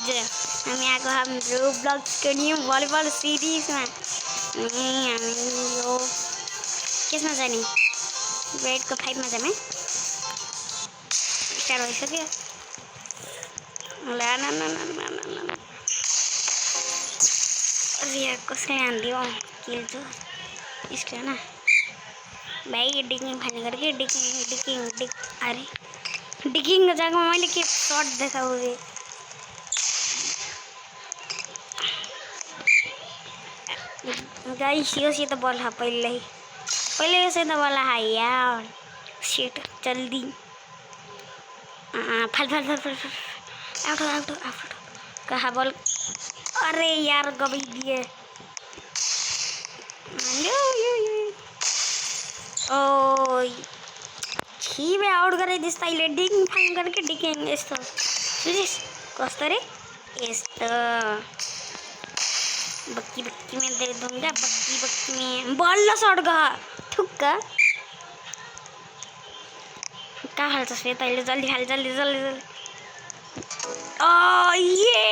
हामी आएको हाम्रो ब्लग न्यू भलिबल सिरिजमा। हामी यो केसमा जाने ग्रेडको 5 मा जाने स्टार्ट भइसक्यो। ला ना ना ना ना ना ना यार कसले हान्दियो किल छ इसको ना भाइ डिगिङ खाने करके डिगिङ अरे डिगिङ जग्गामा मैले के शट देखाउँदै गाइस यो से तो बॉल है पहले से तो बॉल है यार शिट जल्दी फल आउट कहा बॉल अरे यार गबी दिए ओ छी बे आउट करे दिस्ताइले डिगिङ फाइन करके डिगिङ यस्तो सुजिस कस्तो रे यस्तो बक्की में दे दूंगा बक्की में बॉल शॉट गया थुक्का का हाल छ तैले जल्दी ओ ये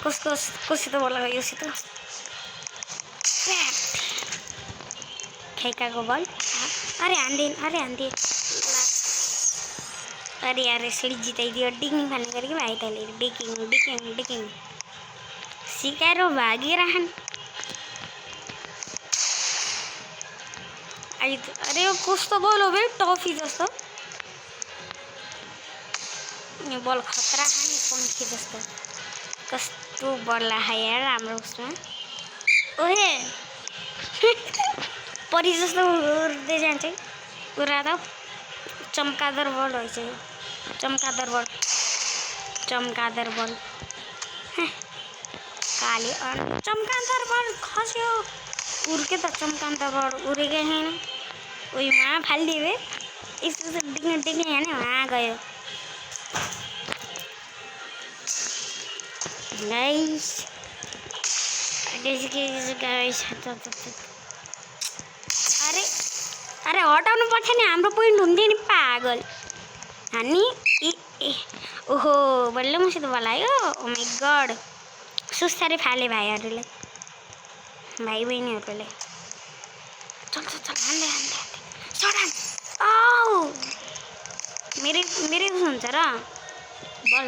कस तो बोला यो सित खेका को बॉल अरे आंदी अरे यार इसलिए जिताइदियो डिगिङ खाने करके भाइ तैले डिगिङ सिकाएर भागिरहन अरे यो कस्तो बल हो बे टफी जस्तो यो बल खतरा खाने पंखी जस्तो कस्तो बल्ला है यार हाम्रो उसमा ओहे परी जस्तो उड्दै जान्छ पुरा त चमकादर बल हो चाहिँ चमकादर बल काली चमकादर बल खस्यो उर्के त चमकादर बल उरेकै छैन उही वहाँ फालिदिए यस्तो डिग्ने होइन वहाँ गयो गाइस अरे हटाउनु पर्छ नि हाम्रो पोइन्ट हुन्थ्यो नि पागल हान्नी ओहो बल्ल मसित बोलायो ओ माई गड सुस्तारै फाले भाइहरूले भाइ बहिनीहरूले चल हान्दै सडान औ मेरै उस हुन्छ र बल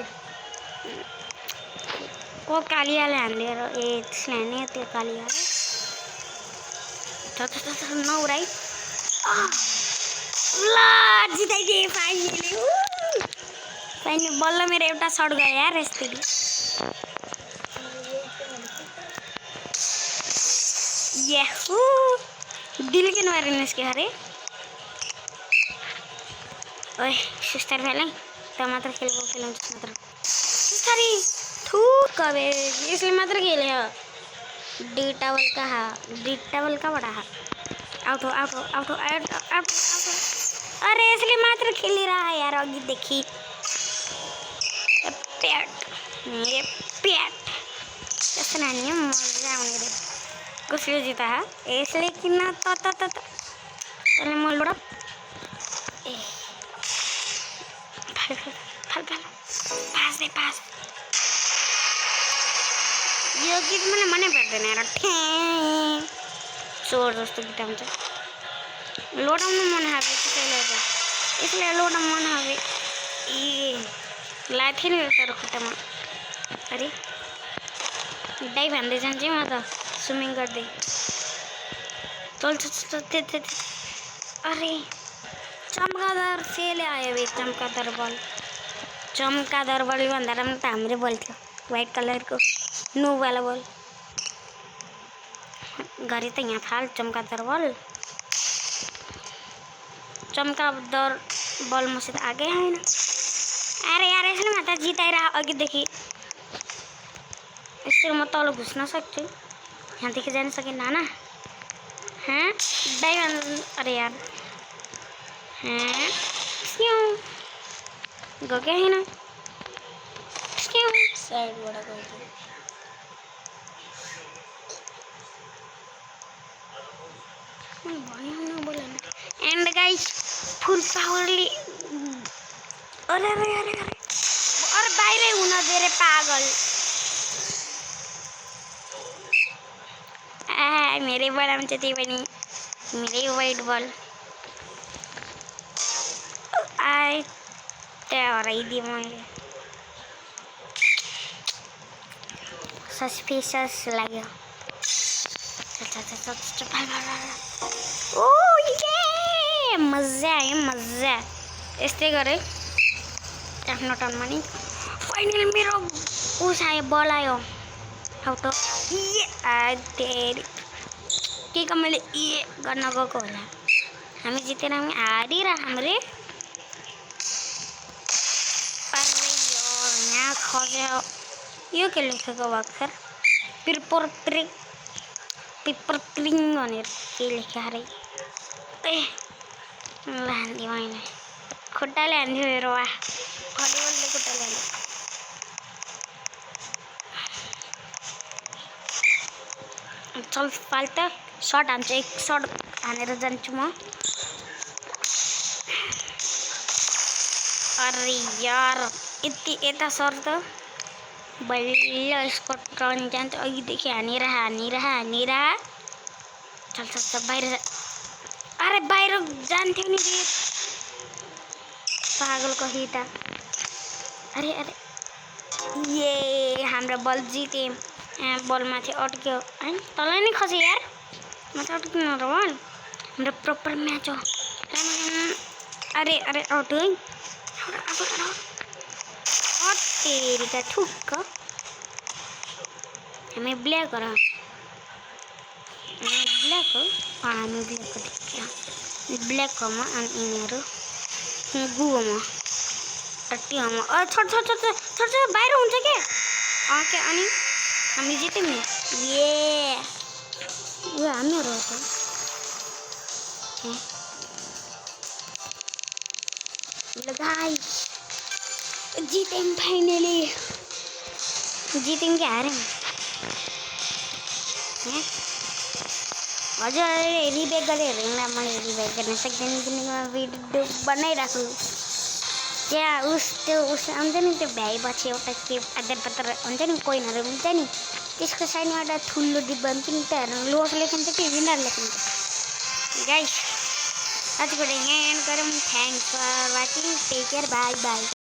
को कालियाले हान्दिएर ए त्यसले हाने त्यो कालियाले नौराई ला जिताइदिए फाइनली बल्ल मेरो एउटा शट गयो यार यसरी याहू दिल किन मारिनस् के अरे ओए सुस्तार फेलै त मात्र खेल्नु मात्र सुस्तारी थुक बे यसले मात्र खेले डी टावल का बड़ा आउट अरे इसलिए मात्र खेल रहा है यार अघि देखी ये प्याट त्यस्तो नानी मजा आउने रे कसले जिता है यसले किन त तले मोलबाट ए पास यो गीत मलाई मनै पर्दैन यार चोर जस्तो गीत हुन्छ लोडाउनु मन हावे त्यसले लोडाउनु मन हावे ए लाथि नि तर खुट्टामा अरे डाइभ हान्दै जान्छु म त स्विमिङ गर्दै चल अरे चमकादर सेले आयो बे चमकादर बल भन्दा राम्रो त हाम्रै बल थियो व्हाइट कलरको नो वाला बल गरे त यहाँ फाल चमकादर बल मसित आगे होइन अरे यार यसले मात्र जिताएर अघिदेखि यसरी म तल घुस्न सक्छु यहाँदेखि जान सकिन ना हाँ डाइभ अरे यार हाँ गयो क्या होइन साइडबाट गयो भयो न बोला एंड गाइस फुल पावरली अरे अरे अरे अरे अरे बाहिरै हुन दे रे पागल मेरै बल आउँछ त्यही पनि मेरै वाइट बल आए त्यहाँ हराइदिएँ मैले सस्पिसियस लाग्यो ओ ये मजा आयो मजा यस्तै गरे आफ्नो टर्नमा नि फाइनली मेरो उस आयो बल आयो आउट के का मैले गर्न गएको होला हामी जितेर हामी हारिरहौँ रे यहाँ खस्यो यो के लेखेको भर्खर पेपर प्रिङ भनेर के लेख्यो अरे हान्दियो मैले खुट्टाले हान्दियो मेरो वा भलिबलले खुट्टाले हान्दियो चल पाल त सर्ट हान्छ एक सर्ट हानेर जान्छु म अरे यार यति यता सर त बल्ल यसको टर्न जान्छ अघिदेखि हानेर चल चल चल बाहिर अरे बाहिर जान्थ्यो नि पागल कही त अरे अरे ये हाम्रो बल जिते बलमाथि अड्क्यो हैन तँलाई नै खस्यो यार माथि अड्किनु र बल हाम्रो प्रपर म्याच हो अरे अरे आउट है तेरी त ठुक्क हामी ब्ल्याक हो र ब्ल्याक हो हामी ब्ल्याक हो देखियो ब्ल्याक हो म अनि यिनीहरू गु हो म अट्टी हो म छोड छोड छोड छोड छोड बाहिर हुन्छ के के अनि हामी जित्यौँ नि यो हामीहरू हो त गाइस जित्यौँ फाइनली जित्यौँ कि हार्यौँ हजुर रिब्याक गरेर हेर्नुलाई मैले रिब्याक गर्न सक्दैन किनकि भिडियो बनाइराख्नु त्यहाँ त्यो आउँछ नि त्यो भ्याएपछि एउटा के आधार पत्र हुन्छ नि कोइनहरू हुन्छ नि त्यसको साइडमा एउटा ठुलो डिब्बा हुन्छ नि त्यहाँ लोस लेखिन्छ कि विनर लेखिन्छ गाइस आजको यहाँ एन्ड गरौँ thanks for watching take care bye by